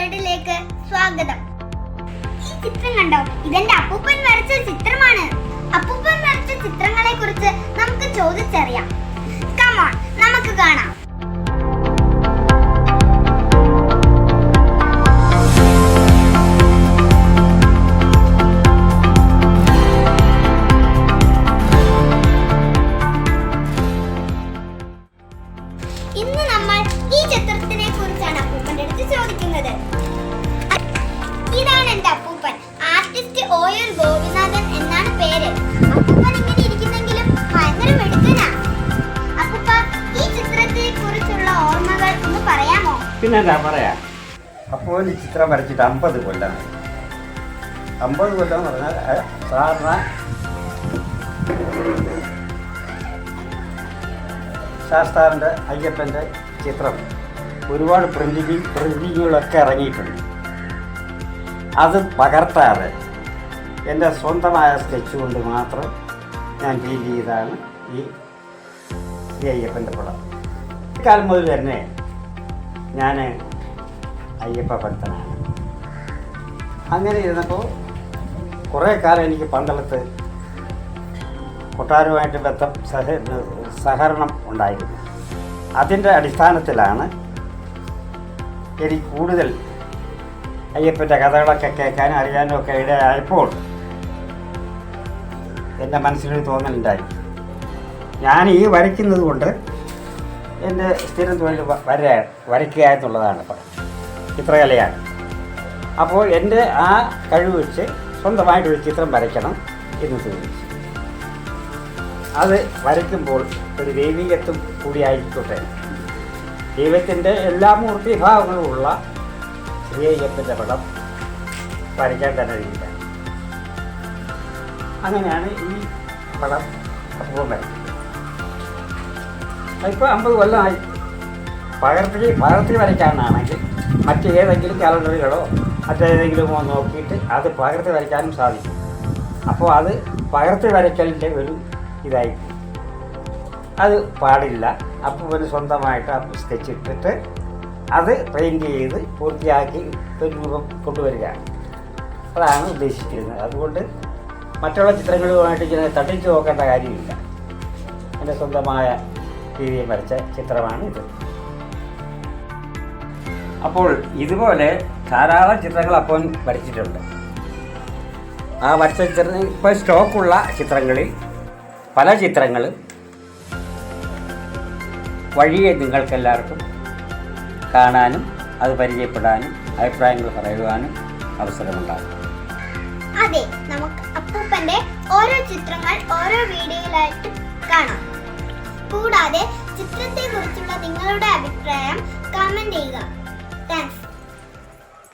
വേൾഡിലേക്ക് സ്വാഗതം. ഈ ചിത്രം കണ്ടോ? ഇതെന്റെ അപ്പൂപ്പൻ വരച്ച ചിത്രമാണ്. അപ്പൂപ്പൻ വരച്ച ചിത്രങ്ങളെ കുറിച്ച് നമുക്ക് ചോദിച്ചറിയാം. കം ഓൺ, നമുക്ക് കാണാം. ഇന്ന് നമ്മൾ ഈ ചിത്രത്തിനെ കുറിച്ചാണ് അപ്പൂപ്പന്റെ അടുത്ത് ചോദിക്കുന്നത്. ഇതാണ് എന്റെ അപ്പൂപ്പൻ. ആർട്ടിസ്റ്റ് OL ഗോപിനാഥൻ എന്നാണ് പേര്. അപ്പൂപ്പൻ ഇങ്ങനെ ഇരിക്കുന്നെങ്കിലും ഭയങ്കര മിടുക്കനാ. അപ്പൂപ്പ, ഈ ചിത്രത്തെ കുറിച്ചുള്ള ഓർമ്മകൾ ഒന്ന് പറയാമോ? പിന്നെന്താ പറയാ. അപ്പോൾ ഈ ചിത്രം വരച്ചിട്ട് 50 കൊല്ലം. 50 കൊല്ലം എന്ന് പറഞ്ഞാൽ സാധാരണ ശാസ്താവിൻ്റെ അയ്യപ്പൻ്റെ ചിത്രം ഒരുപാട് പ്രിന്റിങ്ങുകളൊക്കെ ഇറങ്ങിയിട്ടുണ്ട്. അത് പകർത്താതെ എൻ്റെ സ്വന്തമായ സ്കെച്ച് കൊണ്ട് മാത്രം ഞാൻ ഡീൽ ചെയ്താണ് ഈ അയ്യപ്പൻ്റെ പടം. ഇക്കാലം മുതൽ തന്നെ ഞാൻ അയ്യപ്പ ഭക്തനാണ്. അങ്ങനെ ഇരുന്നപ്പോൾ കുറേ കാലം എനിക്ക് പന്തളത്ത് കൊട്ടാരവുമായിട്ട് സഹകരണം ഉണ്ടായിരുന്നു. അതിൻ്റെ അടിസ്ഥാനത്തിലാണ് എനിക്ക് കൂടുതൽ അയ്യപ്പൻ്റെ കഥകളൊക്കെ കേൾക്കാനും അറിയാനും ഒക്കെ ഇടയായപ്പോൾ എൻ്റെ മനസ്സിലൊരു തോന്നലുണ്ടായി. ഞാൻ ഈ വരയ്ക്കുന്നത് കൊണ്ട് എൻ്റെ സ്ഥിരം തൊഴിൽ വരയ്ക്കുക എന്നുള്ളതാണ്. ചിത്രകലയാണ്. അപ്പോൾ എൻ്റെ ആ കഴിവ് വെച്ച് സ്വന്തമായിട്ടൊരു ചിത്രം വരയ്ക്കണം എന്ന് തോന്നിച്ചു. അത് വരയ്ക്കുമ്പോൾ ഒരു ദൈവികത്വം കൂടിയായിക്കോട്ടെ. ദൈവത്തിൻ്റെ എല്ലാ മൂർത്തിഭാവങ്ങളുമുള്ള ശ്രീ അയ്യപ്പൻ്റെ പടം വരയ്ക്കാൻ തന്നെ കഴിയില്ല. അങ്ങനെയാണ് ഈ പടം അപ്പൂപ്പൻ വരയ്ക്കുന്നത്. ഇപ്പോൾ 50 കൊല്ലമായി. പകർത്തി വരയ്ക്കാനാണെങ്കിൽ മറ്റേതെങ്കിലും കാലണ്ടറുകളോ മറ്റേതെങ്കിലും നോക്കിയിട്ട് അത് പകർത്തി വരയ്ക്കാനും സാധിക്കും. അപ്പോൾ അത് പകർത്തി വരയ്ക്കലിൻ്റെ ഒരു ഇതായിരിക്കും. അത് പാടില്ല. അപ്പൂപ്പന് സ്വന്തമായിട്ട് സ്കെച്ച് ഇട്ടിട്ട് അത് പെയിൻറ്റ് ചെയ്ത് പൂർത്തിയാക്കി ഒരു രൂപം കൊണ്ടുവരിക, അതാണ് ഉദ്ദേശിച്ചിരുന്നത്. അതുകൊണ്ട് മറ്റുള്ള ചിത്രങ്ങളുമായിട്ട് ഇങ്ങനെ തട്ടിച്ച് നോക്കേണ്ട കാര്യമില്ല. എൻ്റെ സ്വന്തമായ രീതിയിൽ വരച്ച ചിത്രമാണ് ഇത്. അപ്പോൾ ഇതുപോലെ ധാരാളം ചിത്രങ്ങൾ അപ്പോൾ വരച്ചിട്ടുണ്ട്. ആ വരച്ച ചിത്രം ഇപ്പോൾ സ്റ്റോക്കുള്ള ചിത്രങ്ങളിൽ പല ചിത്രങ്ങളും വഴിയെ നിങ്ങൾക്കെല്ലാവർക്കും കാണാനും അത് പരിചയപ്പെടാനും അഭിപ്രായങ്ങൾ പറയുവാനും അവസരമുണ്ടാകും. അതെ, നമുക്ക് അപ്പൂപ്പന്റെ ഓരോ ചിത്രങ്ങൾ ഓരോ വീഡിയോയിലായിട്ട് കാണാം. കൂടാതെ ചിത്രത്തെ കുറിച്ചുള്ള നിങ്ങളുടെ അഭിപ്രായം കമന്റ് ചെയ്യുക.